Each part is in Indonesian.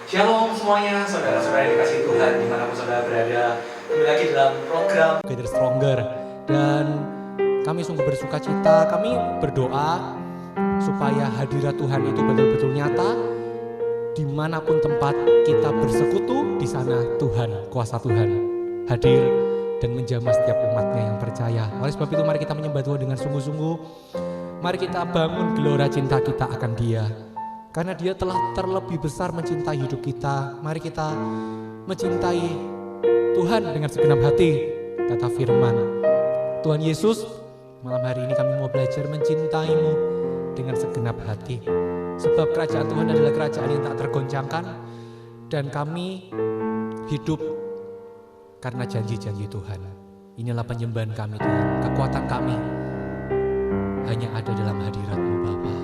Shalom semuanya, saudara-saudara yang dikasihi Tuhan dimanapun saudara berada. Kembali lagi dalam program Together Stronger. Dan kami sungguh bersuka cita, kami berdoa supaya hadirat Tuhan itu betul-betul nyata. Dimanapun tempat kita bersekutu, di sana Tuhan, kuasa Tuhan hadir dan menjamah setiap umatnya yang percaya. Oleh sebab itu mari kita menyembah Tuhan dengan sungguh-sungguh. Mari kita bangun gelora cinta kita akan Dia. Karena Dia telah terlebih besar mencintai hidup kita. Mari kita mencintai Tuhan dengan segenap hati. Kata firman Tuhan Yesus, malam hari ini kami mau belajar mencintai-Mu dengan segenap hati. Sebab kerajaan Tuhan adalah kerajaan yang tak tergoncangkan. Dan kami hidup karena janji-janji Tuhan. Inilah penyembahan kami Tuhan. Kekuatan kami hanya ada dalam hadirat-Mu Bapa.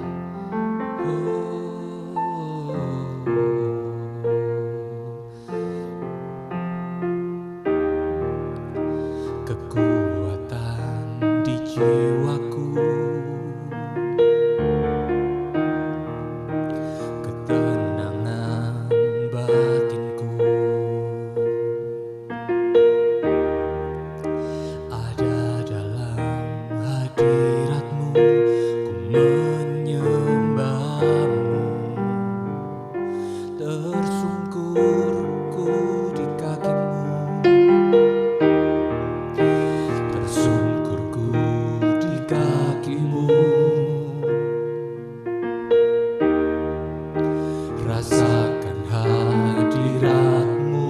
Kekuatan di jiwaku, ketenangan batinku, ada dalam hadirat-Mu. Ku menyembah-Mu, tersungkurku di kaki-Mu. Tersungkurku di kaki-Mu, rasakan hadirat-Mu.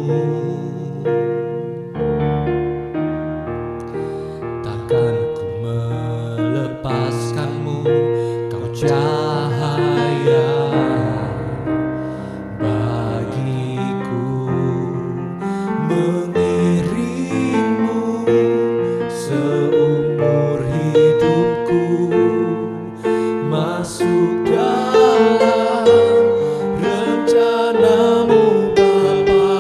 Takkan ku melepaskan-Mu, Kau cahaya bagiku. Mengiring-Mu seumur hidupku, masuk dalam rencana-Mu Bapa.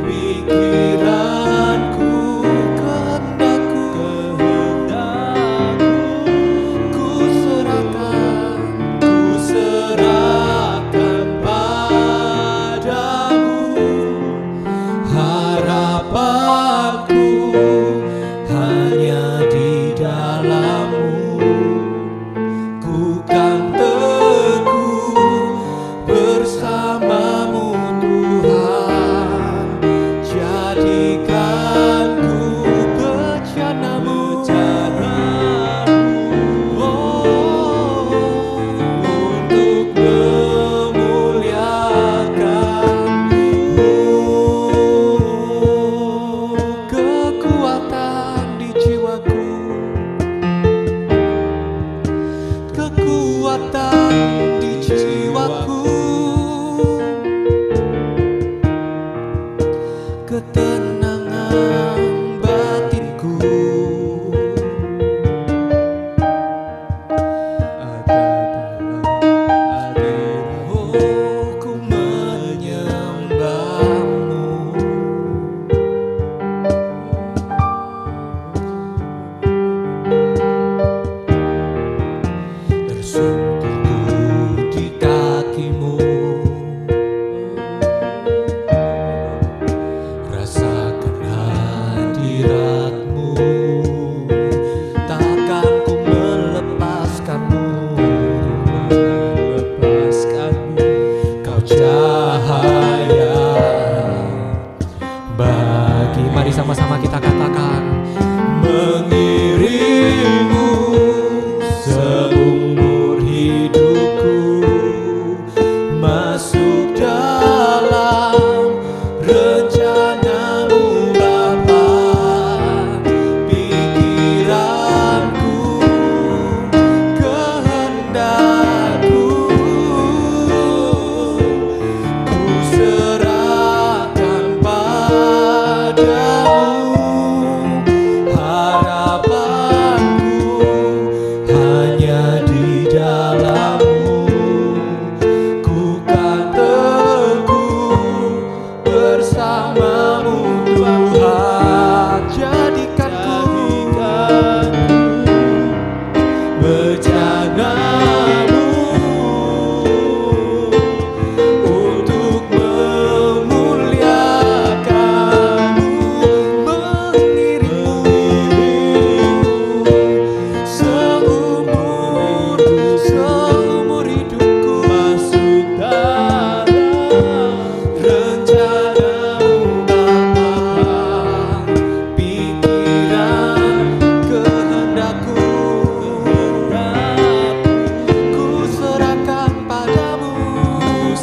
Pikiranku, kehendakku, ku serahkan padamu. Harapanku hanya di dalam-Mu. Ku kan teguh bersama-Mu Tuhan. Jadikan ku bencana-Mu, untuk memuliakan-Mu. Kekuatan di jiwaku, kekuatan di jiwaku, ketenangan batinku, ada dalam hadirat-Mu. Ku menyembah-Mu, tersungkurku di kaki-Mu. Rasakan hadirat-Mu, takkan ku melepaskan-Mu. Kau cahaya bagi. Mari sama-sama kita katakan, mengiring-Mu seumur hidup.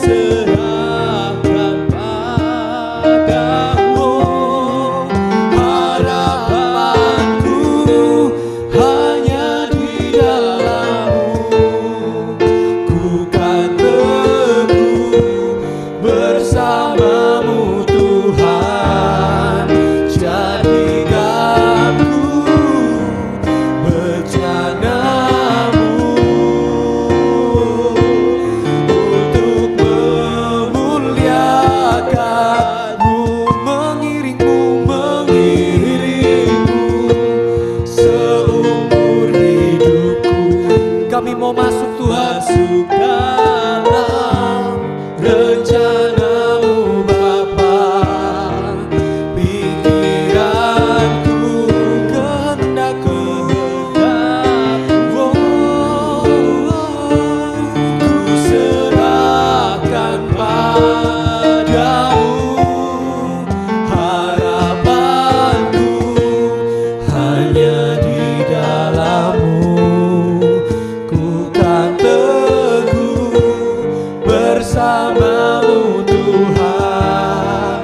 serahkan padamu. Harapanku hanya di dalam-Mu. Ku kan teguh bersama-Mu Tuhan. Jadikan ku bejana-Mu untuk memuliakan-Mu, mengiringmu seumur hidupku. Kami mau masuk Tuhan, masuk dalam rencana-Mu Bapa. Pikiranku, kehendakku, ku serahkan padamu. Harapanku hanya di dalam-Mu. Ku kan teguh bersama-Mu Tuhan.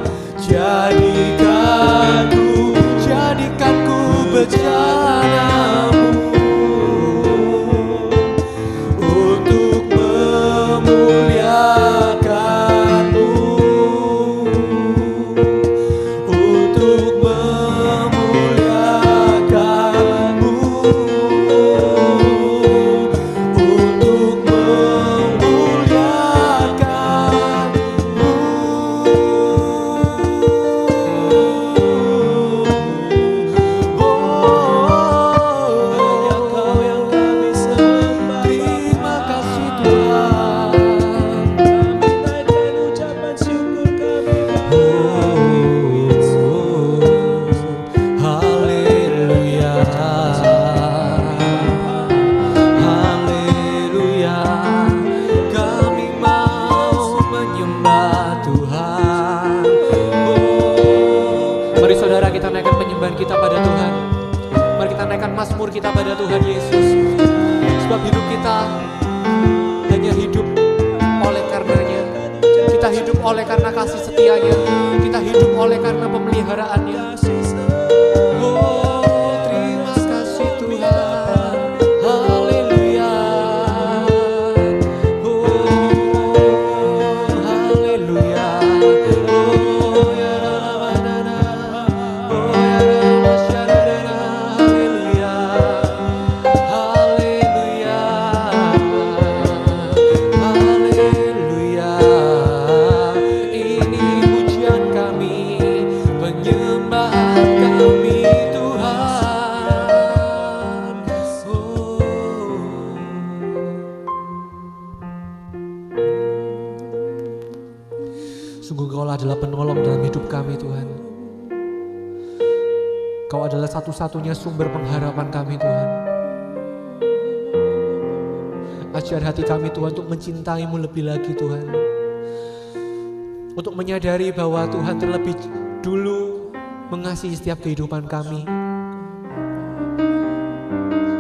Jadikanku bejana-Mu untuk memuliakan-Mu, untuk memuliakan-Mu, untuk terima kasih Tuhan. Kami naikkan ucapan syukur kami haleluya, haleluya. Kami mau menyembah Tuhan. Mari saudara, kita naikkan penyembahan kita pada Tuhan. Mari kita naikkan mazmur kita pada Tuhan Yesus. Sebab hidup kita hanya hidup oleh karenanya. Kita hidup oleh karena kasih setianya. Kita hidup oleh karena pemeliharaannya. Oh, terima kasih Tuhan. Haleluya. Oh, haleluya. Oh, ya Rabbana. Oh, ya Rabbana. Haleluya. Haleluya. Haleluya. Ini pujian kami, penyembahan kami Tuhan. Sungguh Engkau adalah penolong dalam hidup kami Tuhan. Kau adalah satu-satunya sumber pengharapan kami Tuhan. Ajar hati kami Tuhan untuk mencintai-Mu lebih lagi Tuhan. Untuk menyadari bahwa Tuhan terlebih dulu mengasihi setiap kehidupan kami.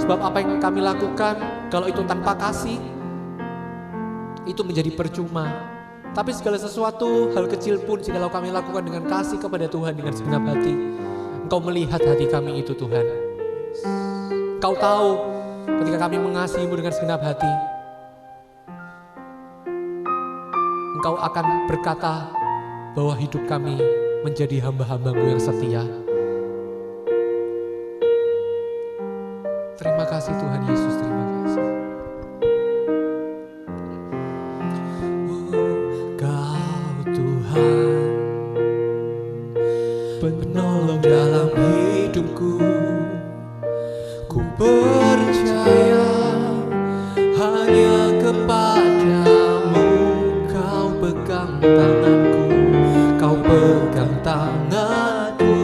Sebab apa yang kami lakukan kalau itu tanpa kasih, itu menjadi percuma. Tapi segala sesuatu, hal kecil pun jika kami lakukan dengan kasih kepada Tuhan dengan segenap hati, Engkau melihat hati kami itu Tuhan. Engkau tahu ketika kami mengasihi-Mu dengan segenap hati, Engkau akan berkata bahwa hidup kami menjadi hamba-hamba-Mu yang setia. Terima kasih Tuhan Yesus, terima kasih. Kau Tuhan, penolong dalam hidupku. Ku percaya hanya kepadamu. Kau pegang tanganku, Kau pegang tanganku,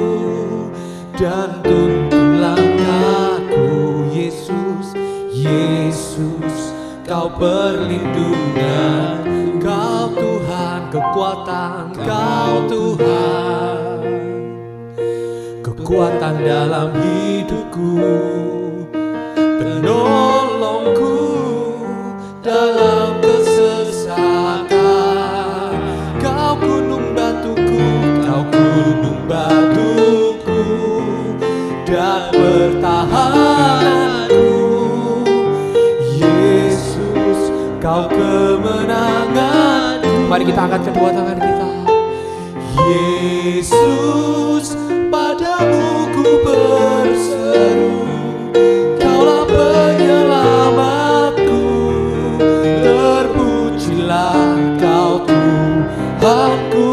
dan tuntun langkahku. Yesus, Yesus, Kau perlindungan. Kau Tuhan kekuatan, Kau Tuhan kekuatan dalam hidupku, penolongku dalam kesesakan. Mari kita angkat kedua tangan kita. Yesus, padamu ku berseru, Kaulah penyelamatku, terpujilah Kau Tuhanku.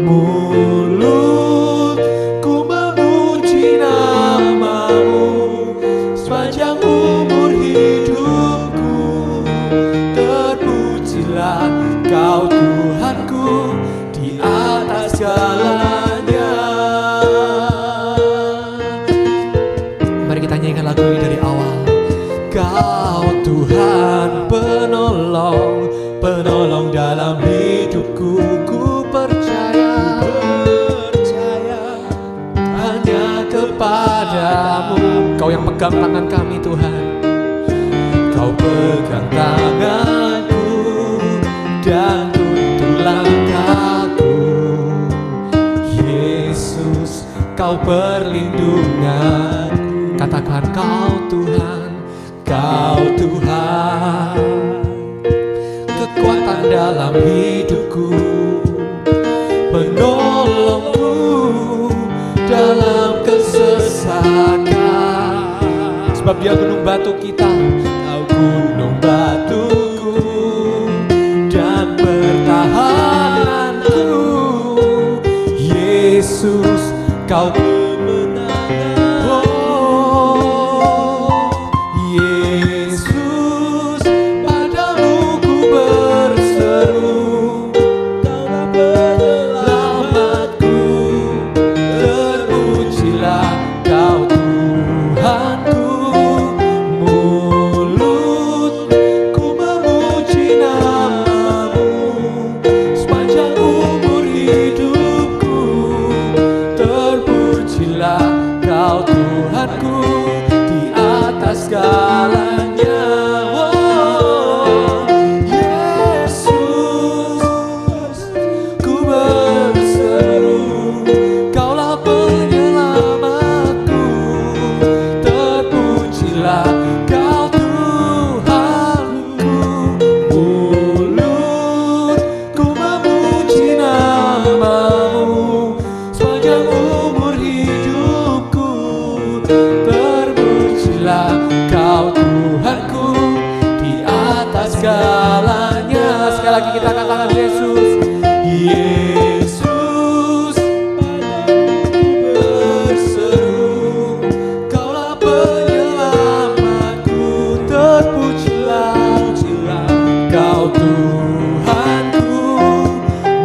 Mulutku memuji namamu sepanjang umur hidupku, terpujilah Kau Tuhanku di atas segalanya. Mari kita nyanyikan lagu ini dari awal. Kau Tuhan penolong, penolong dalam hidupku, ku percaya hanya kepadamu. Kau yang pegang tangan kami Tuhan, Kau pegang tanganku dan tuntun langkahku. Yesus, Kau perlindungan. Katakan Kau Tuhan, Kau Tuhan, kekuatan dalam hidupku, penolongku dalam kesesakan. Sebab Dia gunung batu kita, Kau gunung batuku dan pertahananku. Yesus, Kau segalanya. Oh, Yesus, ku berseru, Kaulah penyelamatku, terpujilah Kau Tuhanku. Mulutku memuji namamu sepanjang umur hidupku, terpujilah Kau Tuhanku di atas segalanya. Sekali lagi kita katakan Yesus, Yesus, padamu berseru, Kaulah penyelamatku, terpujilah Kau Tuhanku.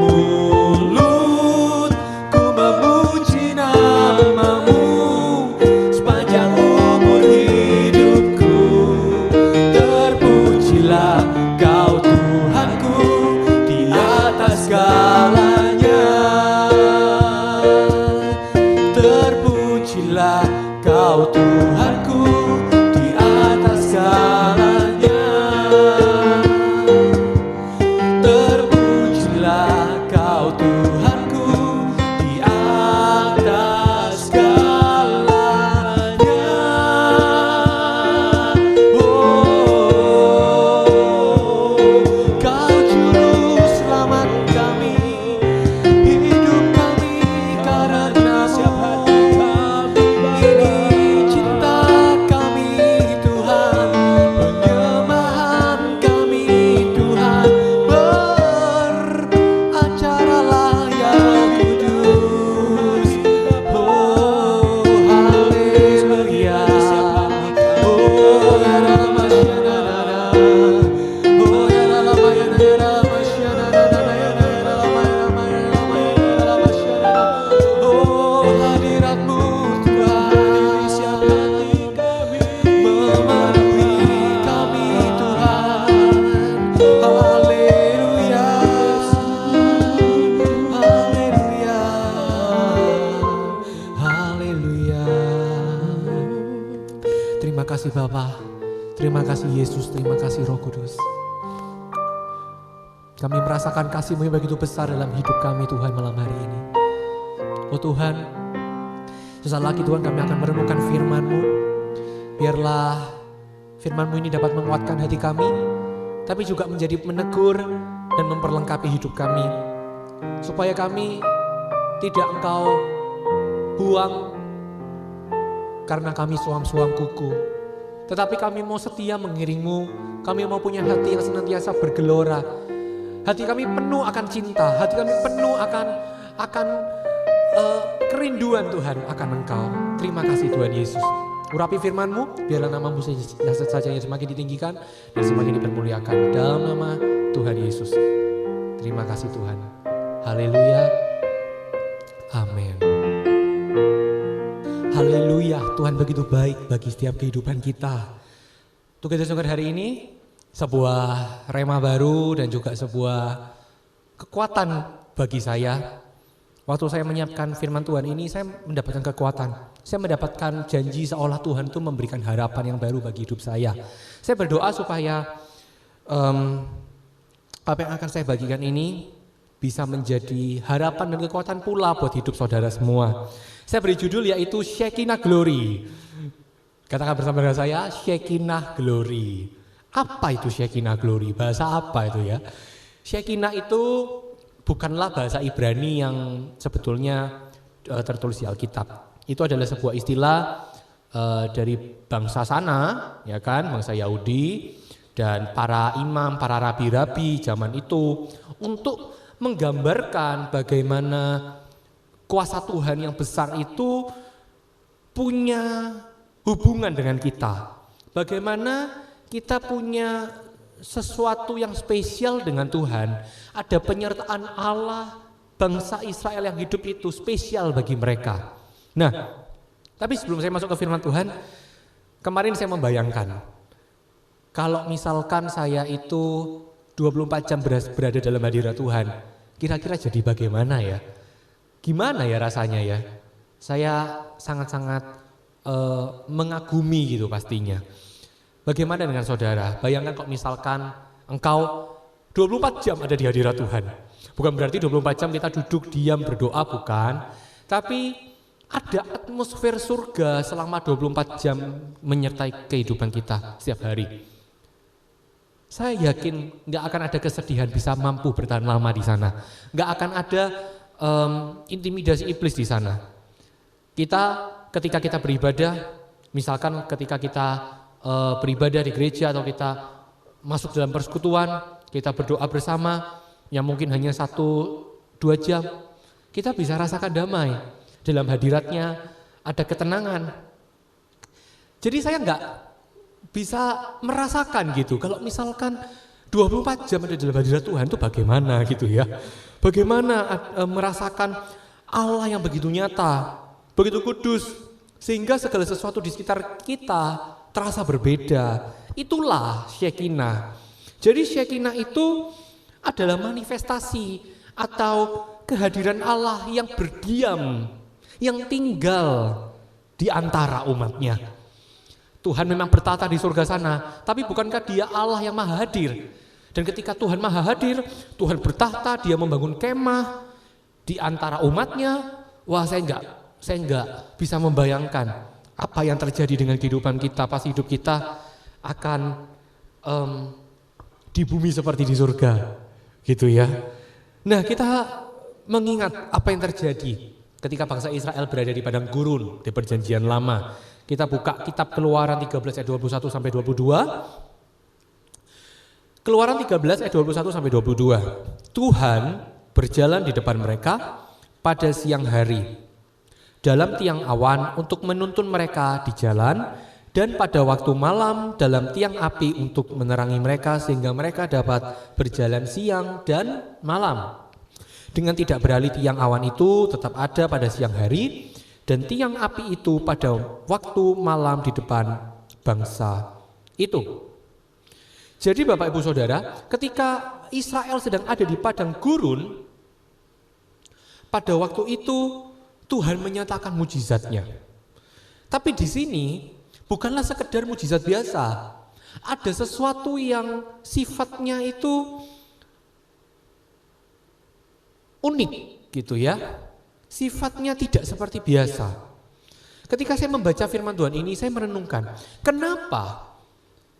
Mulutku memuji namamu sepanjang umur hidupku, terpujilah Kau Tuhanku di atas segalanya. Terpujilah Kau Tuhanku di atas segalanya. Terpujilah Kau Tuhanku di atas segalanya. Oh, Kau juru selamat kami, hidup kami karena-Mu. Ini cinta kami Tuhan, penyembahan kami Tuhan. Beracaralah ya Roh Kudus. Oh, haleluya. Oh, ya dalam masyarakat. Oh, ya dalam masyarakat. Oh, hadirat-Mu Tuhan, memenuhi kami Tuhan. Haleluya, haleluya, haleluya. Terima kasih Bapa, terima kasih Yesus, terima kasih Roh Kudus. Kami merasakan kasih-Mu yang begitu besar dalam hidup kami Tuhan malam hari ini. Oh Tuhan, sesaat lagi Tuhan kami akan merenungkan firman-Mu. Biarlah firman-Mu ini dapat menguatkan hati kami, tapi juga menjadi menegur dan memperlengkapi hidup kami, supaya kami tidak Engkau buang karena kami suam-suam kuku, tetapi kami mau setia mengiringmu. Kami mau punya hati yang senantiasa bergelora. Hati kami penuh akan cinta, hati kami penuh akan kerinduan Tuhan akan Engkau. Terima kasih Tuhan Yesus. Urapi firman-Mu, biarlah nama-Mu saja yang semakin ditinggikan dan semakin dipermuliakan. Dalam nama Tuhan Yesus. Terima kasih Tuhan. Haleluya. Amin. Haleluya, Tuhan begitu baik bagi setiap kehidupan kita. Untuk kita dengar hari ini, sebuah rema baru dan juga sebuah kekuatan bagi saya. Waktu saya menyiapkan firman Tuhan ini, saya mendapatkan kekuatan. Saya mendapatkan janji seolah Tuhan itu memberikan harapan yang baru bagi hidup saya. Saya berdoa supaya apa yang akan saya bagikan ini bisa menjadi harapan dan kekuatan pula buat hidup saudara semua. Saya beri judul yaitu Shekinah Glory. Katakan bersama dengan saya, Shekinah Glory. Apa itu Shekinah Glory? Bahasa apa itu ya? Shekinah itu bukanlah bahasa Ibrani yang sebetulnya tertulis di Alkitab. Itu adalah sebuah istilah dari bangsa sana, ya kan, bangsa Yahudi dan para imam, para rabi-rabi zaman itu untuk menggambarkan bagaimana kuasa Tuhan yang besar itu punya hubungan dengan kita. Bagaimana kita punya sesuatu yang spesial dengan Tuhan. Ada penyertaan Allah, bangsa Israel yang hidup itu spesial bagi mereka. Nah, tapi sebelum saya masuk ke firman Tuhan, kemarin saya membayangkan kalau misalkan saya itu 24 jam berada dalam hadirat Tuhan, kira-kira jadi bagaimana ya? Gimana ya rasanya ya? Saya sangat-sangat mengagumi gitu pastinya. Bagaimana dengan saudara? Bayangkan kok misalkan engkau 24 jam ada di hadirat Tuhan. Bukan berarti 24 jam kita duduk diam berdoa, bukan. Tapi ada atmosfer surga selama 24 jam menyertai kehidupan kita setiap hari. Saya yakin gak akan ada kesedihan bisa mampu bertahan lama di sana. Gak akan ada intimidasi iblis di sana. Ketika kita beribadah, misalkan ketika kita beribadah di gereja atau kita masuk dalam persekutuan, kita berdoa bersama yang mungkin hanya 1-2 jam, kita bisa rasakan damai. Dalam hadiratnya ada ketenangan. Jadi saya nggak bisa merasakan gitu. Kalau misalkan 24 jam ada dalam hadirat Tuhan itu bagaimana gitu ya. Bagaimana merasakan Allah yang begitu nyata, begitu kudus, sehingga segala sesuatu di sekitar kita terasa berbeda. Itulah Shekinah. Jadi Shekinah itu adalah manifestasi atau kehadiran Allah yang berdiam, yang tinggal di antara umatnya. Tuhan memang bertata di surga sana, tapi bukankah Dia Allah yang maha hadir? Dan ketika Tuhan maha hadir, Tuhan bertahta, Dia membangun kemah di antara umatnya. Wah, saya enggak bisa membayangkan apa yang terjadi dengan kehidupan kita pas hidup kita akan di bumi seperti di surga, gitu ya. Nah, kita mengingat apa yang terjadi ketika bangsa Israel berada di padang gurun di perjanjian lama. Kita buka kitab Keluaran 13 ayat 21 sampai 22. Keluaran 13 ayat 21 sampai 22. Tuhan berjalan di depan mereka pada siang hari dalam tiang awan untuk menuntun mereka di jalan, dan pada waktu malam dalam tiang api untuk menerangi mereka sehingga mereka dapat berjalan siang dan malam. Dengan tidak beralih tiang awan itu tetap ada pada siang hari, dan tiang api itu pada waktu malam di depan bangsa itu. Jadi Bapak Ibu Saudara, ketika Israel sedang ada di padang gurun, pada waktu itu Tuhan menyatakan mujizatnya. Tapi di sini bukanlah sekedar mujizat biasa. Ada sesuatu yang sifatnya itu unik gitu ya. Sifatnya tidak seperti biasa. Ketika saya membaca firman Tuhan ini, saya merenungkan, kenapa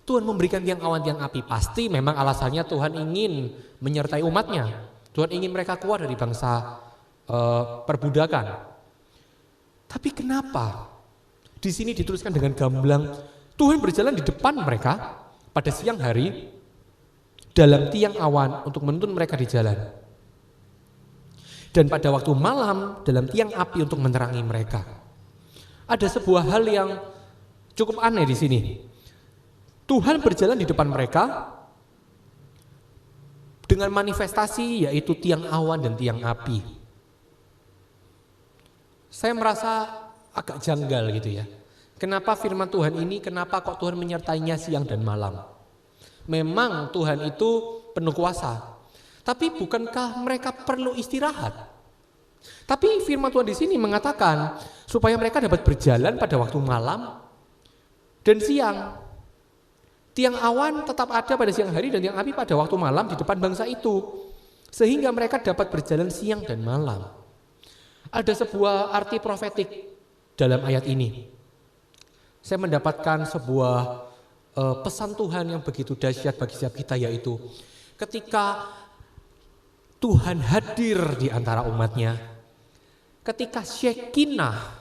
Tuhan memberikan tiang awan, tiang api. Pasti memang alasannya Tuhan ingin menyertai umatnya. Tuhan ingin mereka keluar dari bangsa perbudakan. Tapi kenapa di sini dituliskan dengan gamblang Tuhan berjalan di depan mereka pada siang hari dalam tiang awan untuk menuntun mereka di jalan. Dan pada waktu malam dalam tiang api untuk menerangi mereka. Ada sebuah hal yang cukup aneh di sini. Tuhan berjalan di depan mereka dengan manifestasi yaitu tiang awan dan tiang api. Saya merasa agak janggal gitu ya. Kenapa firman Tuhan ini, kenapa kok Tuhan menyertainya siang dan malam? Memang Tuhan itu penuh kuasa. Tapi bukankah mereka perlu istirahat? Tapi firman Tuhan di sini mengatakan supaya mereka dapat berjalan pada waktu malam dan siang. Tiang awan tetap ada pada siang hari dan tiang api pada waktu malam di depan bangsa itu. Sehingga mereka dapat berjalan siang dan malam. Ada sebuah arti profetik dalam ayat ini. Saya mendapatkan sebuah pesan Tuhan yang begitu dahsyat bagi setiap kita, yaitu ketika Tuhan hadir di antara umatnya, ketika Shekinah,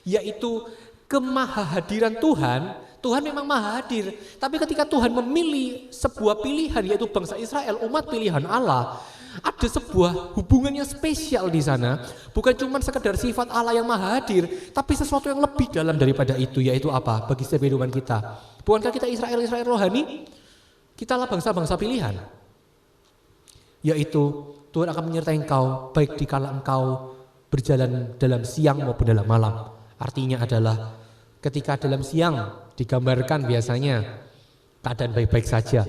yaitu kemahahadiran Tuhan, Tuhan memang maha hadir. Tapi ketika Tuhan memilih sebuah pilihan, yaitu bangsa Israel, umat pilihan Allah, ada sebuah hubungan yang spesial di sana. Bukan cuma sekedar sifat Allah yang maha hadir, tapi sesuatu yang lebih dalam daripada itu, yaitu apa? Bagi setiap kehidupan kita. Bukankah kita Israel rohani? Kita lah bangsa-bangsa pilihan. Yaitu Tuhan akan menyertai engkau, baik di kala engkau berjalan dalam siang maupun dalam malam. Artinya adalah ketika dalam siang digambarkan biasanya keadaan baik-baik saja.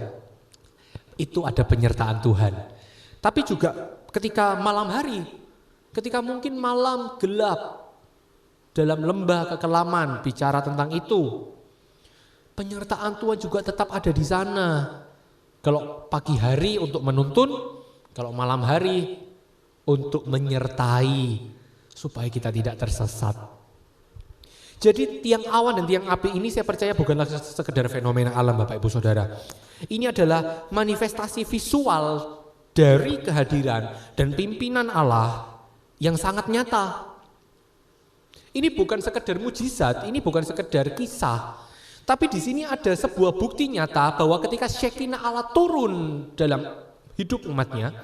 Itu ada penyertaan Tuhan. Tapi juga ketika malam hari, ketika mungkin malam gelap dalam lembah kekelaman, bicara tentang itu, penyertaan Tuhan juga tetap ada di sana. Kalau pagi hari untuk menuntun, kalau malam hari untuk menyertai supaya kita tidak tersesat. Jadi tiang awan dan tiang api ini saya percaya bukanlah sekedar fenomena alam Bapak Ibu Saudara. Ini adalah manifestasi visual dari kehadiran dan pimpinan Allah yang sangat nyata. Ini bukan sekedar mujizat, ini bukan sekedar kisah. Tapi di sini ada sebuah bukti nyata bahwa ketika Shekinah Allah turun dalam hidup umatnya,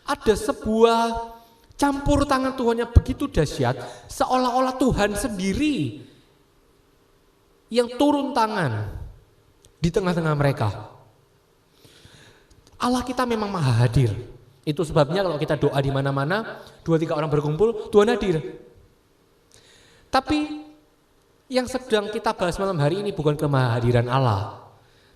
ada sebuah campur tangan Tuhan yang begitu dahsyat, seolah-olah Tuhan sendiri yang turun tangan di tengah-tengah mereka. Allah kita memang maha hadir. Itu sebabnya kalau kita doa di mana-mana, 2-3 orang berkumpul, Tuhan hadir. Tapi yang sedang kita bahas malam hari ini bukan kemahadiran Allah,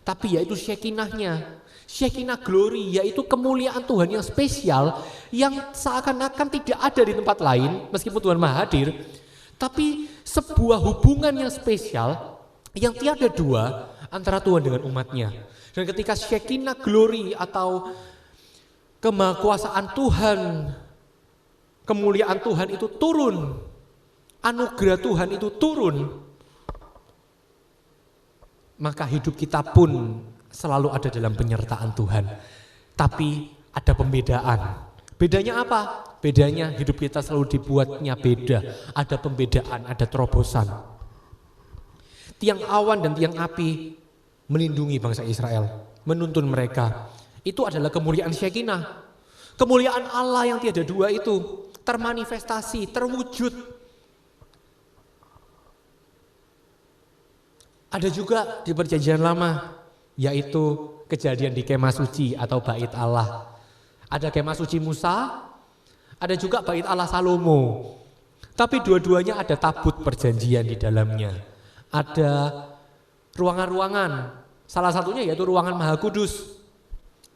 tapi yaitu Shekinahnya. Shekinah glory, yaitu kemuliaan Tuhan yang spesial, yang seakan-akan tidak ada di tempat lain, meskipun Tuhan maha hadir, tapi sebuah hubungan yang spesial, yang tiada dua antara Tuhan dengan umatnya. Dan ketika Shekinah glory atau kemahakuasaan Tuhan, kemuliaan Tuhan itu turun, anugerah Tuhan itu turun, maka hidup kita pun selalu ada dalam penyertaan Tuhan. Tapi ada pembedaan. Bedanya apa? Bedanya hidup kita selalu dibuatnya beda. Ada pembedaan, ada terobosan. Tiang awan dan tiang api melindungi bangsa Israel, menuntun mereka. Itu adalah kemuliaan Shekinah. Kemuliaan Allah yang tiada dua itu termanifestasi, terwujud. Ada juga di Perjanjian Lama, yaitu kejadian di kemah suci atau bait Allah. Ada kemah suci Musa, ada juga bait Allah Salomo. Tapi dua-duanya ada tabut perjanjian di dalamnya. Ada ruangan-ruangan, salah satunya yaitu ruangan Maha Kudus.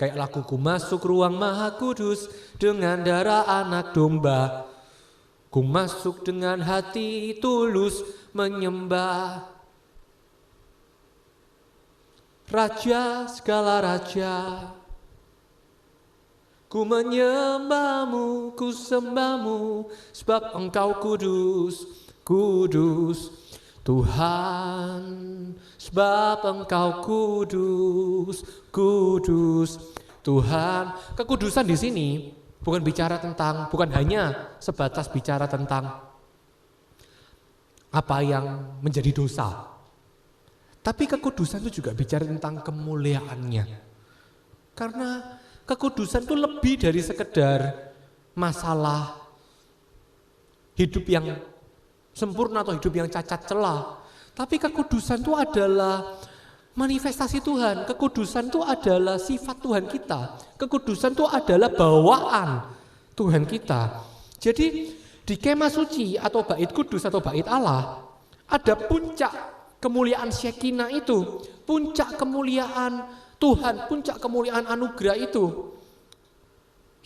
Kayak laguku, masuk ruang Maha Kudus dengan darah anak domba. Ku masuk dengan hati tulus menyembah Raja segala raja. Ku menyembahmu, ku sembahmu, sebab engkau kudus, kudus. Tuhan, sebab Engkau kudus, kudus. Tuhan, kekudusan di sini bukan hanya sebatas bicara tentang apa yang menjadi dosa. Tapi kekudusan itu juga bicara tentang kemuliaannya. Karena kekudusan itu lebih dari sekedar masalah hidup yang sempurna atau hidup yang cacat celah. Tapi kekudusan itu adalah manifestasi Tuhan. Kekudusan itu adalah sifat Tuhan kita. Kekudusan itu adalah bawaan Tuhan kita. Jadi di kemah suci atau bait kudus atau bait Allah ada puncak kemuliaan Shekinah itu, puncak kemuliaan Tuhan, puncak kemuliaan anugerah itu,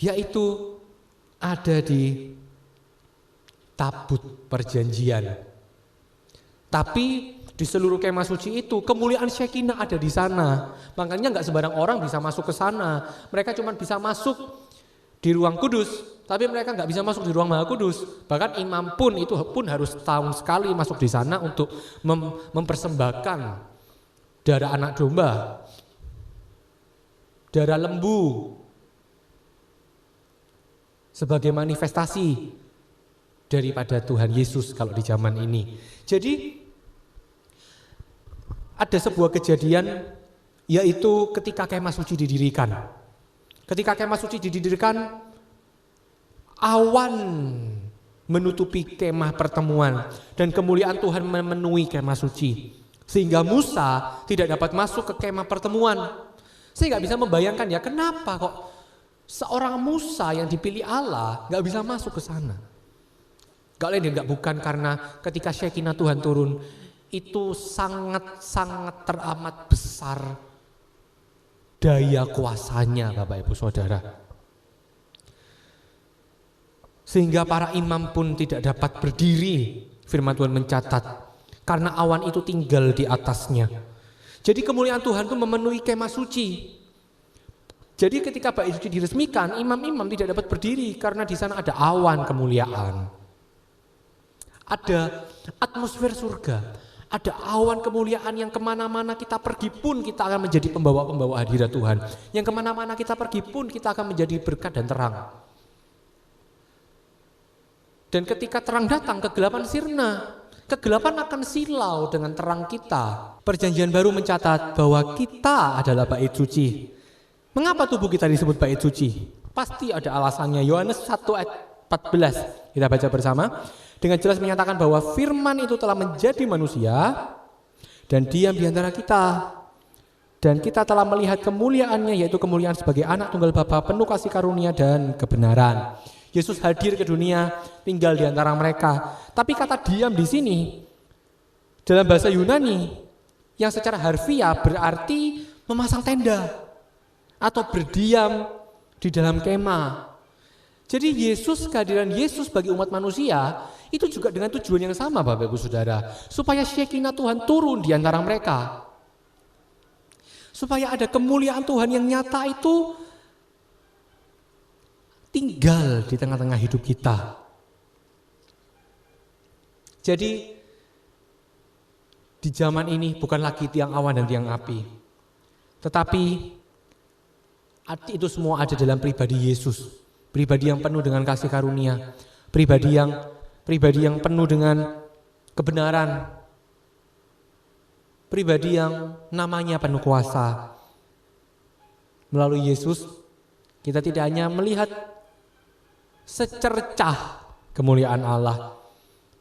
yaitu ada di tabut perjanjian. Tapi di seluruh kemah suci itu kemuliaan Shekinah ada di sana. Makanya enggak sembarang orang bisa masuk ke sana. Mereka cuma bisa masuk di ruang kudus, tapi mereka enggak bisa masuk di ruang maha kudus. Bahkan imam pun harus tahun sekali masuk di sana untuk mempersembahkan darah anak domba, darah lembu sebagai manifestasi daripada Tuhan Yesus kalau di zaman ini. Jadi ada sebuah kejadian, yaitu ketika kemah suci didirikan. Ketika kemah suci didirikan, awan menutupi kemah pertemuan dan kemuliaan Tuhan memenuhi kemah suci. Sehingga Musa tidak dapat masuk ke kemah pertemuan. Saya nggak bisa membayangkan ya, kenapa kok seorang Musa yang dipilih Allah nggak bisa masuk ke sana. Gak lain dan bukan karena ketika Shekinah Tuhan turun, itu sangat teramat besar daya kuasanya Bapak Ibu Saudara. Sehingga para imam pun tidak dapat berdiri, firman Tuhan mencatat, karena awan itu tinggal di atasnya. Jadi kemuliaan Tuhan itu memenuhi kemah suci. Jadi ketika bait suci diresmikan, imam-imam tidak dapat berdiri karena di sana ada awan kemuliaan. Ada atmosfer surga. Ada awan kemuliaan yang kemana-mana kita pergi pun kita akan menjadi pembawa-pembawa hadirat Tuhan. Yang kemana-mana kita pergi pun kita akan menjadi berkat dan terang. Dan ketika terang datang, kegelapan sirna. Kegelapan akan silau dengan terang kita. Perjanjian baru mencatat bahwa kita adalah bait suci. Mengapa tubuh kita disebut bait suci? Pasti ada alasannya. Yohanes 1 ayat 14. Kita baca bersama. Dengan jelas menyatakan bahwa firman itu telah menjadi manusia dan diam di antara kita. Dan kita telah melihat kemuliaannya, yaitu kemuliaan sebagai anak tunggal Bapa, penuh kasih karunia dan kebenaran. Yesus hadir ke dunia, tinggal di antara mereka. Tapi kata diam di sini dalam bahasa Yunani yang secara harfiah berarti memasang tenda atau berdiam di dalam kemah. Jadi kehadiran Yesus bagi umat manusia itu juga dengan tujuan yang sama Bapak Ibu Saudara, supaya Shekinah Tuhan turun di antara mereka. Supaya ada kemuliaan Tuhan yang nyata itu tinggal di tengah-tengah hidup kita. Jadi di zaman ini bukan lagi tiang awan dan tiang api, tetapi itu semua ada dalam pribadi Yesus. Pribadi yang penuh dengan kasih karunia, pribadi yang penuh dengan kebenaran, pribadi yang namanya penuh kuasa. Melalui Yesus, kita tidak hanya melihat secercah kemuliaan Allah,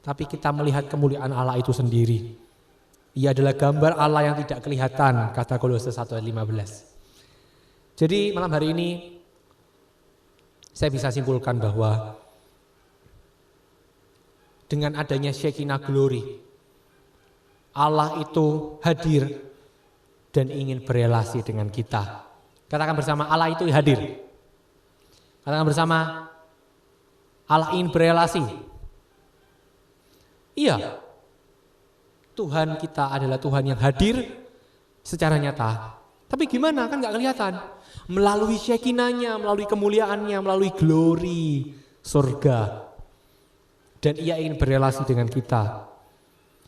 tapi kita melihat kemuliaan Allah itu sendiri. Ia adalah gambar Allah yang tidak kelihatan, kata Kolose 1 ayat 15. Jadi malam hari ini saya bisa simpulkan bahwa dengan adanya Shekinah Glory, Allah itu hadir dan ingin berelasi dengan kita. Katakan bersama, Allah itu hadir. Katakan bersama, Allah ingin berelasi. Iya, Tuhan kita adalah Tuhan yang hadir secara nyata. Tapi gimana, kan gak kelihatan. Melalui Shekinah-Nya, melalui kemuliaannya, melalui glory surga. Dan ia ingin berelasi dengan kita.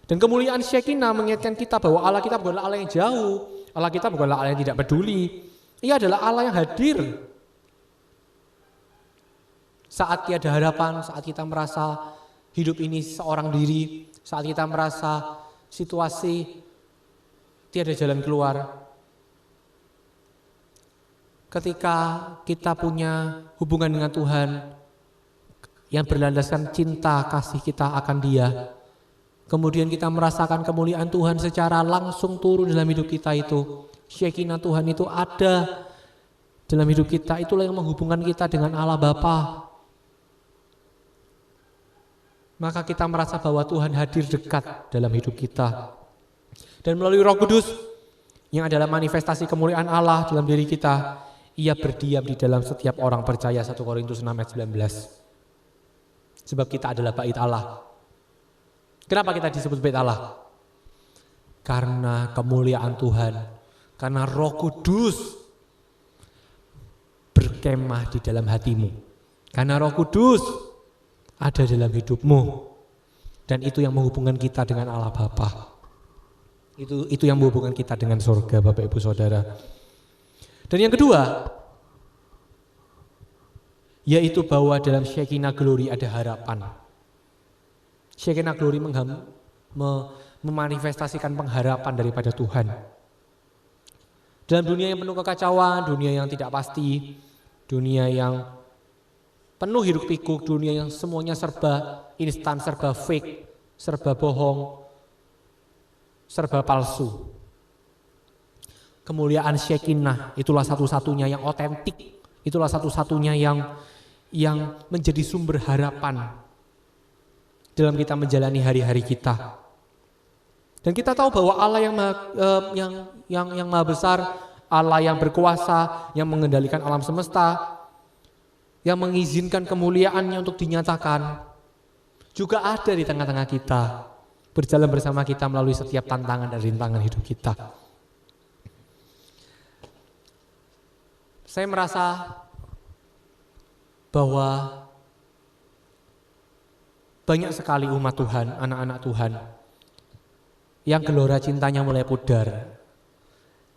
Dan kemuliaan Shekinah mengingatkan kita bahwa Allah kita bukanlah Allah yang jauh, Allah kita bukanlah Allah yang tidak peduli. Ia adalah Allah yang hadir. Saat tiada harapan, saat kita merasa hidup ini seorang diri, saat kita merasa situasi tiada jalan keluar. Ketika kita punya hubungan dengan Tuhan yang berlandaskan cinta kasih kita akan Dia, kemudian kita merasakan kemuliaan Tuhan secara langsung turun dalam hidup kita itu. Shekinah Tuhan itu ada dalam hidup kita, itulah yang menghubungkan kita dengan Allah Bapa. Maka kita merasa bahwa Tuhan hadir dekat dalam hidup kita. Dan melalui Roh Kudus yang adalah manifestasi kemuliaan Allah dalam diri kita, Ia berdiam di dalam setiap orang percaya. 1 Korintus 6 ayat 19. Sebab kita adalah bait Allah. Kenapa kita disebut bait Allah? Karena kemuliaan Tuhan, karena Roh Kudus berkemah di dalam hatimu. Karena Roh Kudus ada dalam hidupmu, dan itu yang menghubungkan kita dengan Allah Bapa. Itu yang menghubungkan kita dengan surga, Bapak Ibu Saudara. Dan yang kedua, yaitu bahwa dalam Shekinah Glory ada harapan. Shekinah Glory memanifestasikan pengharapan daripada Tuhan. Dalam dunia yang penuh kekacauan, dunia yang tidak pasti, dunia yang penuh hiruk pikuk, dunia yang semuanya serba instan, serba fake, serba bohong, serba palsu. Kemuliaan Shekinah itulah satu-satunya yang otentik, itulah satu-satunya yang menjadi sumber harapan dalam kita menjalani hari-hari kita. Dan kita tahu bahwa Allah yang maha besar, Allah yang berkuasa, yang mengendalikan alam semesta, yang mengizinkan kemuliaannya untuk dinyatakan, juga ada di tengah-tengah kita, berjalan bersama kita melalui setiap tantangan dan rintangan hidup kita. Saya merasa bahwa banyak sekali umat Tuhan, anak-anak Tuhan, yang gelora cintanya mulai pudar,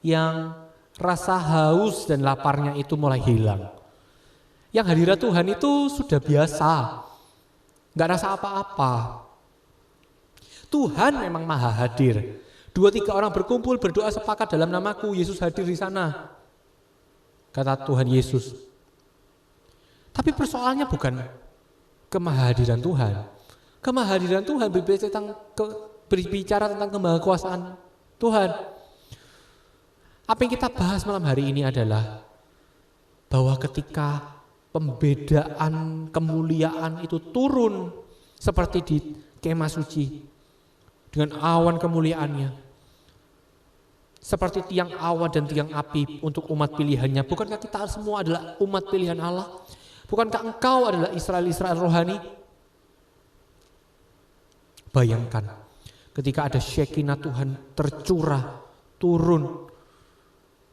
yang rasa haus dan laparnya itu mulai hilang. Yang hadirat Tuhan itu sudah biasa, gak rasa apa-apa. Tuhan memang maha hadir. 2-3 orang berkumpul berdoa sepakat dalam namaku, Yesus hadir di sana, kata Tuhan Yesus. Tapi persoalannya bukan kemahadiran Tuhan. Kemahadiran Tuhan berbicara tentang kemahakuasaan Tuhan. Apa yang kita bahas malam hari ini adalah bahwa ketika pembedaan kemuliaan itu turun seperti di kemah suci dengan awan kemuliaannya, seperti tiang awan dan tiang api untuk umat pilihannya. Bukankah kita semua adalah umat pilihan Allah? Bukankah engkau adalah Israel rohani? Bayangkan ketika ada Shekinah Tuhan tercurah, turun,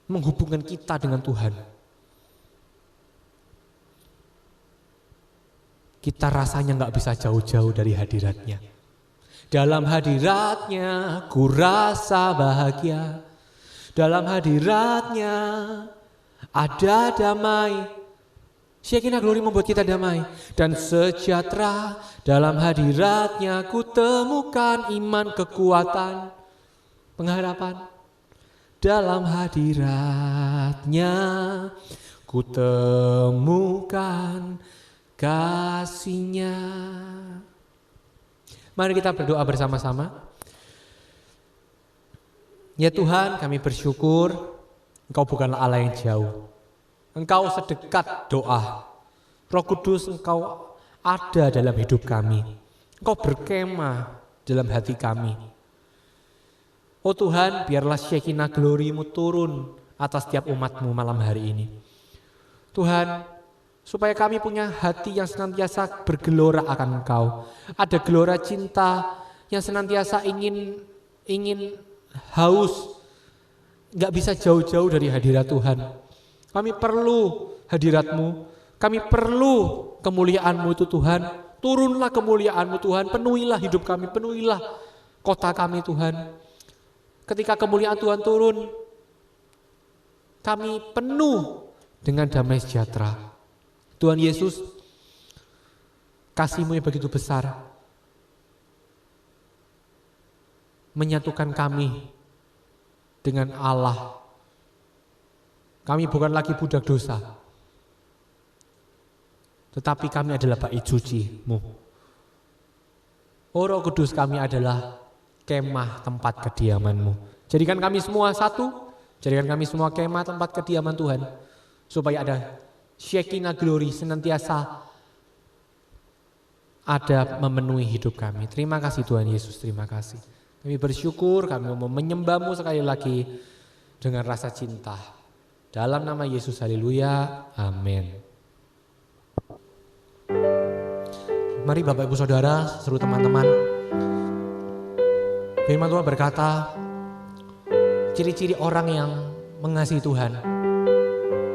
menghubungkan kita dengan Tuhan. Kita rasanya gak bisa jauh-jauh dari hadiratnya. Dalam hadiratnya ku rasa bahagia. Dalam hadiratnya ada damai. Shekinah Glory membuat kita damai dan sejahtera. Dalam hadiratnya ku temukan iman, kekuatan, pengharapan. Dalam hadiratnya ku temukan kasih-Nya. Mari kita berdoa bersama-sama. Ya Tuhan, kami bersyukur Engkau bukanlah Allah yang jauh. Engkau sedekat doa. Roh Kudus Engkau ada dalam hidup kami. Engkau berkemah dalam hati kami. Oh Tuhan, biarlah Shekinah Glory-Mu turun atas setiap umat-Mu malam hari ini. Tuhan, supaya kami punya hati yang senantiasa bergelora akan Engkau. Ada gelora cinta yang senantiasa ingin haus, gak bisa jauh-jauh dari hadirat Tuhan. Kami perlu hadirat-Mu, kami perlu kemuliaan-Mu itu Tuhan. Turunlah kemuliaan-Mu Tuhan, penuhilah hidup kami, penuhilah kota kami Tuhan. Ketika kemuliaan Tuhan turun, kami penuh dengan damai sejahtera. Tuhan Yesus, kasih-Mu yang begitu besar menyatukan kami dengan Allah. Kami bukan lagi budak dosa, tetapi kami adalah bait suci-Mu. Oh Roh Kudus, kami adalah kemah tempat kediaman-Mu. Jadikan kami semua satu, jadikan kami semua kemah tempat kediaman Tuhan, supaya ada Shekinah glory senantiasa ada memenuhi hidup kami. Terima kasih Tuhan Yesus, terima kasih. Kami bersyukur, kami mau menyembah-Mu sekali lagi dengan rasa cinta. Dalam nama Yesus, haleluya, amin. Mari Bapak Ibu Saudara, seluruh teman-teman, firman Tuhan berkata, ciri-ciri orang yang mengasihi Tuhan,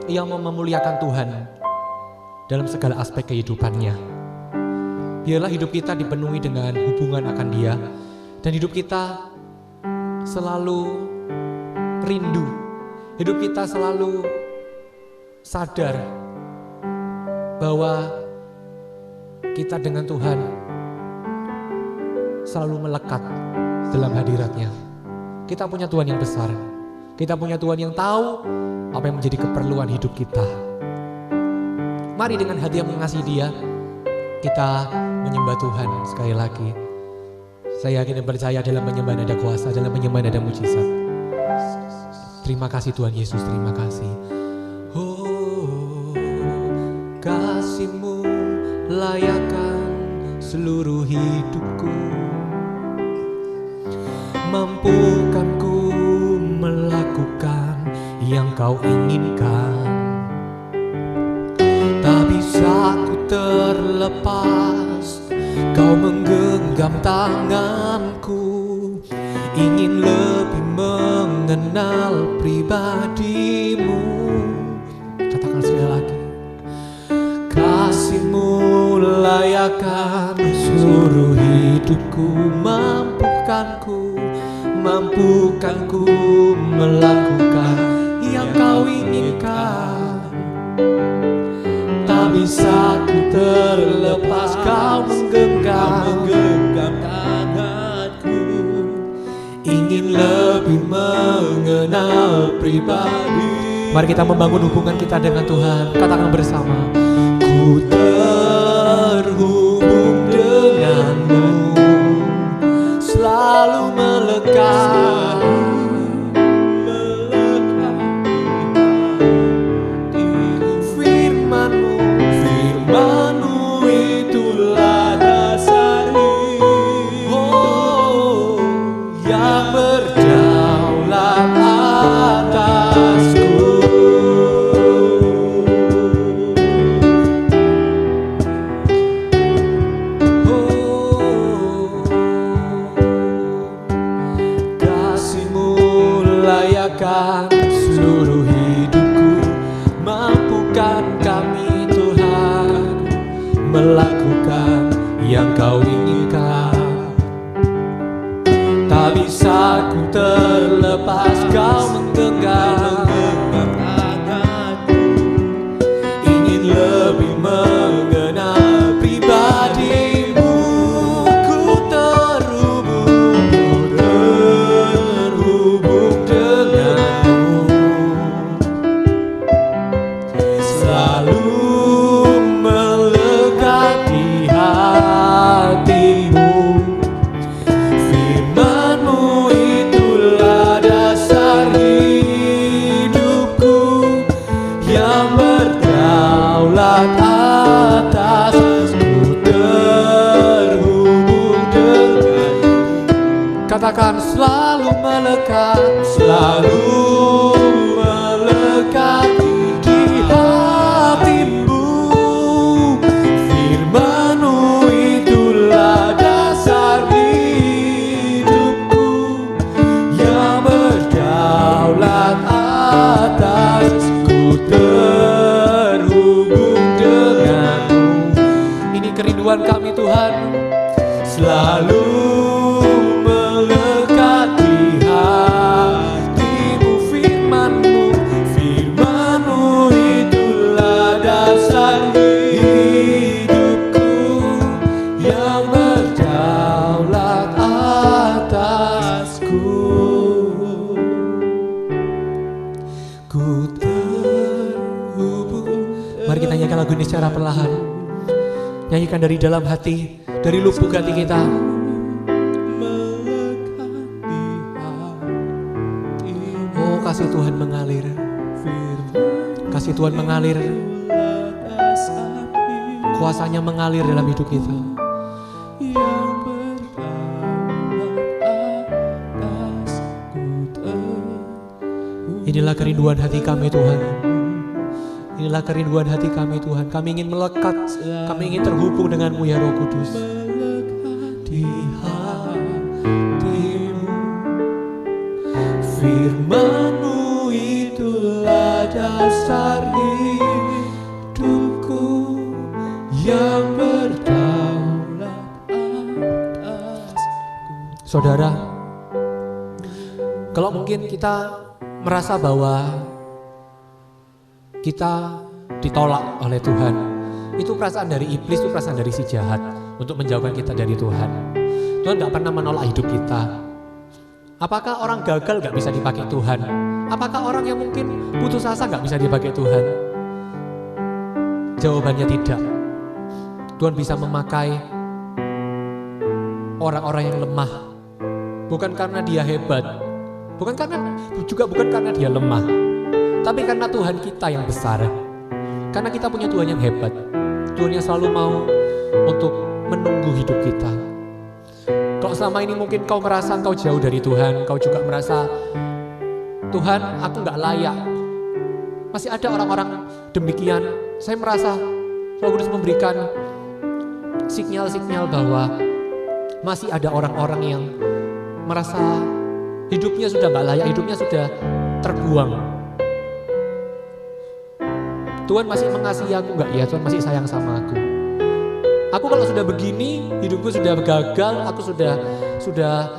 yang mau memuliakan Tuhan dalam segala aspek kehidupannya. Biarlah hidup kita dipenuhi dengan hubungan akan Dia, dan hidup kita selalu rindu, hidup kita selalu sadar bahwa kita dengan Tuhan selalu melekat dalam hadirat-Nya. Kita punya Tuhan yang besar, kita punya Tuhan yang tahu apa yang menjadi keperluan hidup kita. Mari dengan hati yang mengasihi Dia, kita menyembah Tuhan sekali lagi. Saya yakin dan percaya dalam penyembahan ada kuasa, dalam penyembahan ada mujizat. Terima kasih Tuhan Yesus, terima kasih. Oh, kasih-Mu layakkan seluruh hidupku, mampukan ku melakukan yang Kau inginkan. Tak bisa ku terlepas, Kau menggenggam tanganku, ingin lebih mengenal pribadi-Mu. Katakan sekali lagi. Kasih-Mu layakkan seluruh hidupku, mampukan ku melakukan yang Kau inginkan. Tak bisa ku terlepas, Kau menggenggam tanganku, ingin lebih mengenal pribadi. Mari kita membangun hubungan kita dengan Tuhan. Katakan bersama. Ku terhubung denganmu, selalu melekat. Firman-Mu itulah dasar hidup, yang berdaulat atasku. Kasih-Mu layakkan seluruh hidupku, mampukan kami Tuhan melakukan yang Kau inginkan. Tak bisa ku terlepas, Kau menggenggam tanganku, ingin lebih mengenal pribadi-Mu. Ku terhubung denganmu, selalu melekat di hati-Mu. Firman-Mu itulah dasar hidupku, yang berdaulat atasku. Terhubung denganmu. Katakan selalu melekat, selalu melekat di hati-Mu. Firman-Mu itulah dasar hidupku, yang berdaulat atasku. Terhubung denganmu. Ini kerinduan kami Tuhan, selalu melekat Nyanyikan dari dalam hati, dari lubuk hati kita. Oh, kasih Tuhan mengalir. Kasih Tuhan mengalir. Kuasanya mengalir dalam hidup kita. Inilah kerinduan hati kami Tuhan. Inilah kerinduan hati kami Tuhan. Kami ingin melekat, kami ingin terhubung denganmu ya Roh Kudus. Di hatimu, firman-Mu itulah dasar hidupku yang berdaulat atas. Saudara, kalau mungkin kita merasa bahwa kita ditolak oleh Tuhan, itu perasaan dari iblis, itu perasaan dari si jahat untuk menjauhkan kita dari Tuhan. Tuhan gak pernah menolak hidup kita. Apakah orang gagal gak bisa dipakai Tuhan? Apakah orang yang mungkin putus asa gak bisa dipakai Tuhan? Jawabannya tidak. Tuhan bisa memakai orang-orang yang lemah, bukan karena dia hebat, bukan karena dia lemah, tapi karena Tuhan kita yang besar. Karena kita punya Tuhan yang hebat, Tuhan yang selalu mau untuk menunggu hidup kita. Kalau selama ini mungkin kau merasa kau jauh dari Tuhan, kau juga merasa Tuhan aku gak layak. Masih ada orang-orang demikian. Saya merasa Roh Kudus memberikan sinyal-sinyal bahwa masih ada orang-orang yang merasa hidupnya sudah gak layak, hidupnya sudah terbuang. Tuhan masih mengasihi aku gak ya? Tuhan masih sayang sama aku. Aku kalau sudah begini, hidupku sudah gagal, aku sudah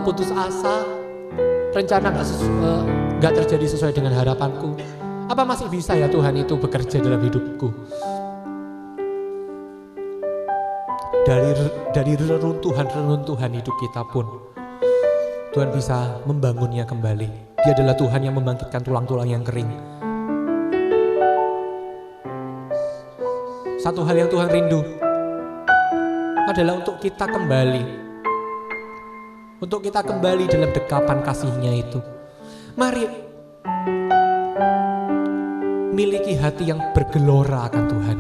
putus asa, rencana gak terjadi sesuai dengan harapanku. Apa masih bisa ya Tuhan itu bekerja dalam hidupku? Dari reruntuhan hidup kita pun, Tuhan bisa membangunnya kembali. Dia adalah Tuhan yang membangkitkan tulang-tulang yang kering. Satu hal yang Tuhan rindu adalah untuk kita kembali. Untuk kita kembali dalam dekapan kasih-Nya itu. Mari miliki hati yang bergelora akan Tuhan.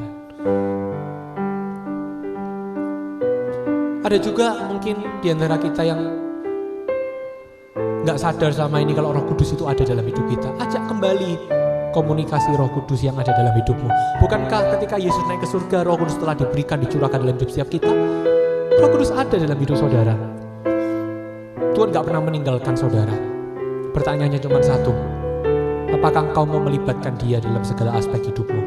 Ada juga mungkin di antara kita yang gak sadar sama ini kalau Roh Kudus itu ada dalam hidup kita. Ajak kembali komunikasi Roh Kudus yang ada dalam hidupmu. Bukankah ketika Yesus naik ke surga, Roh Kudus telah diberikan, dicurahkan dalam hidup setiap kita? Roh Kudus ada dalam hidup saudara. Tuhan gak pernah meninggalkan saudara. Pertanyaannya cuma satu. Apakah engkau mau melibatkan Dia dalam segala aspek hidupmu?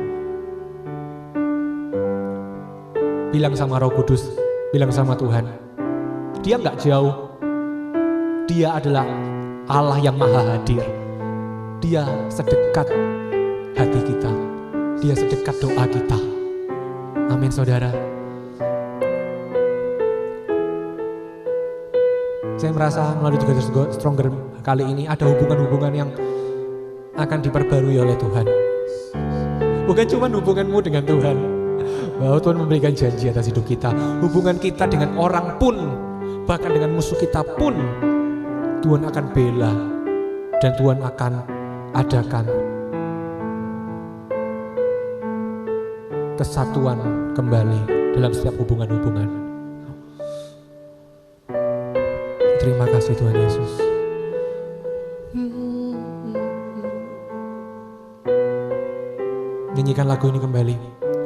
Bilang sama Roh Kudus, bilang sama Tuhan. Dia gak jauh. Dia adalah Allah yang maha hadir. Dia sedekat hati kita. Dia sedekat doa kita. Amin saudara. Saya merasa melalui Together Stronger kali ini ada hubungan-hubungan yang akan diperbarui oleh Tuhan. Bukan cuma hubunganmu dengan Tuhan, bahwa Tuhan memberikan janji atas hidup kita. Hubungan kita dengan orang pun, bahkan dengan musuh kita pun, Tuhan akan bela dan Tuhan akan adakan kesatuan kembali dalam setiap hubungan-hubungan. Terima kasih Tuhan Yesus. Nyanyikan lagu ini kembali.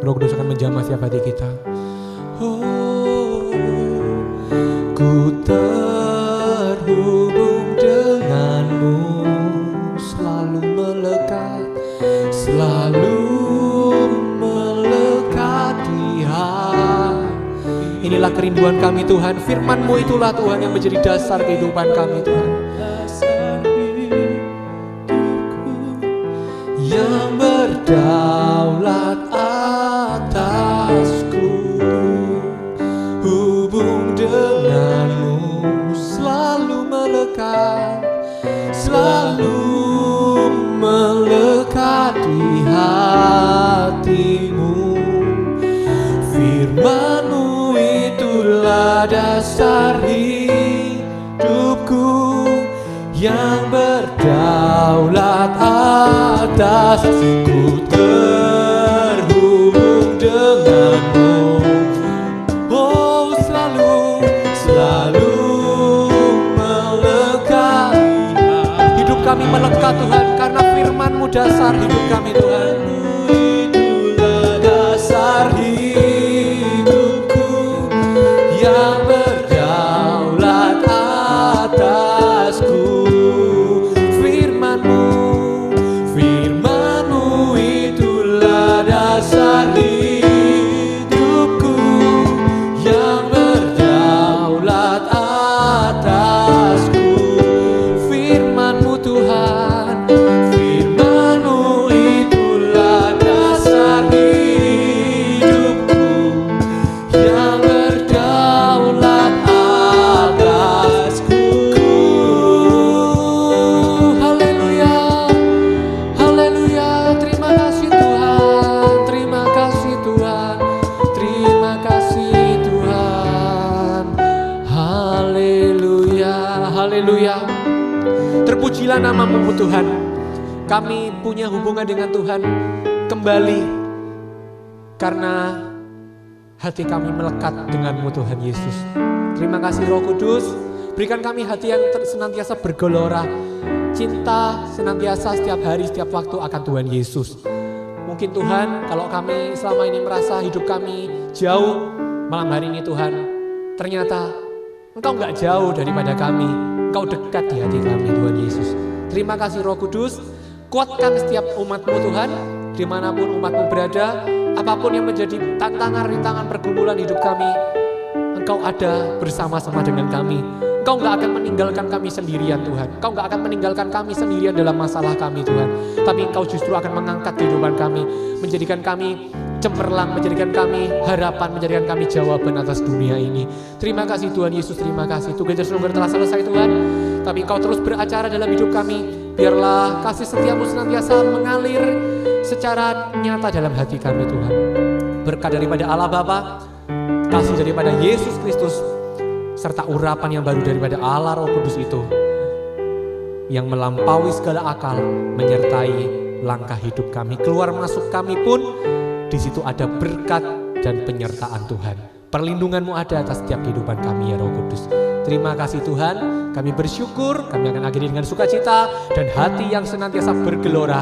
Roh Kudus akan menjamah setiap hati kita. Oh, ku terhubung denganmu, selalu melekat di hati. Inilah kerinduan kami Tuhan. Firman-Mu itulah Tuhan yang menjadi dasar kehidupan kami Tuhan. Yang berdaulat atasku, hubung denganmu, selalu melekat di hatimu. Firman-Mu itulah dasar hidupku, yang berdaulat atasku, terhubung denganmu. Oh, selalu melekat. Hidup kami melekat Tuhan, karena firman-Mu dasar hidup kami Tuhan. Itulah dasar hidupku, yang berdaulat atasku. Firman-Mu itulah dasar hidupku, yang berdaulat atasku. Firman-Mu Tuhan, firman-Mu itulah dasar hidupku, yang berdaulat atasku. Haleluya, haleluya. Terima kasih Tuhan, terima kasih Tuhan, terima kasih Tuhan. Haleluya, haleluya. Terpujilah nama-Mu Tuhan. Kami punya hubungan dengan Tuhan kembali karena hati kami melekat dengan-Mu Tuhan Yesus. Terima kasih Roh Kudus. Berikan kami hati yang senantiasa bergelora, cinta senantiasa setiap hari, setiap waktu akan Tuhan Yesus. Mungkin Tuhan, kalau kami selama ini merasa hidup kami jauh, malam hari ini Tuhan, ternyata Engkau enggak jauh daripada kami. Engkau dekat di hati kami Tuhan Yesus. Terima kasih Roh Kudus. Kuatkan setiap umat-Mu Tuhan, dimanapun umat-Mu berada, apapun yang menjadi tantangan, rintangan, pergumulan hidup kami, Engkau ada bersama-sama dengan kami. Engkau gak akan meninggalkan kami sendirian Tuhan. Engkau gak akan meninggalkan kami sendirian dalam masalah kami Tuhan. Tapi Engkau justru akan mengangkat kehidupan kami, menjadikan kami cemerlang, menjadikan kami harapan, menjadikan kami jawaban atas dunia ini. Terima kasih Tuhan Yesus, terima kasih. Tugas Surga telah selesai Tuhan, tapi Engkau terus beracara dalam hidup kami. Biarlah kasih setiamu senantiasa mengalir secara nyata dalam hati kami Tuhan. Berkat daripada Allah Bapa, kasih daripada Yesus Kristus, serta urapan yang baru daripada Allah Roh Kudus itu, yang melampaui segala akal, menyertai langkah hidup kami. Keluar masuk kami pun, di situ ada berkat dan penyertaan Tuhan. Perlindungan-Mu ada atas setiap kehidupan kami ya Roh Kudus. Terima kasih Tuhan, kami bersyukur, kami akan akhiri dengan sukacita dan hati yang senantiasa bergelora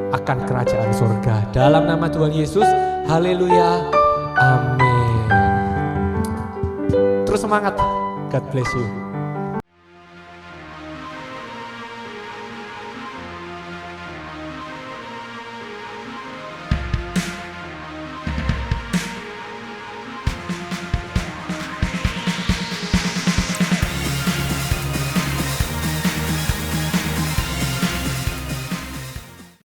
akan kerajaan surga. Dalam nama Tuhan Yesus, haleluya, amin. Terus semangat, God bless you.